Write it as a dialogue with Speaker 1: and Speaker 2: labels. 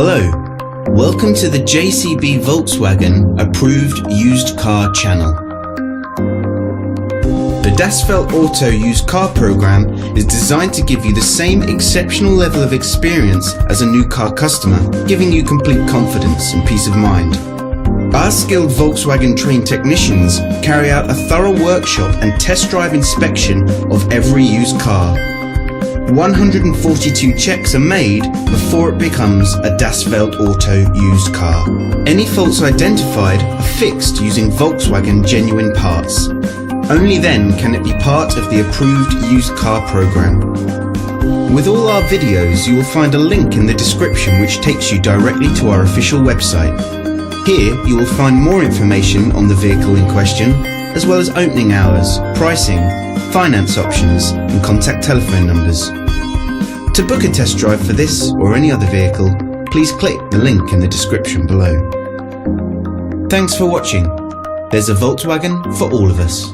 Speaker 1: Hello, welcome to the JCB Volkswagen approved used car channel. The Das Feld Auto used car program is designed to give you the same exceptional level of experience as a new car customer, giving you complete confidence and peace of mind. Our skilled Volkswagen trained technicians carry out a thorough workshop and test drive inspection of every used car. 142 checks are made before it becomes a Das Feld Auto used car. Any faults identified are fixed using Volkswagen genuine parts. Only then can it be part of the approved used car program. With all our videos, you will find a link in the description which takes you directly to our official website. Here you will find more information on the vehicle in question, as well as opening hours, pricing, finance options and contact telephone numbers. To book a test drive for this or any other vehicle, please click the link in the description below. Thanks for watching. There's a Volkswagen for all of us.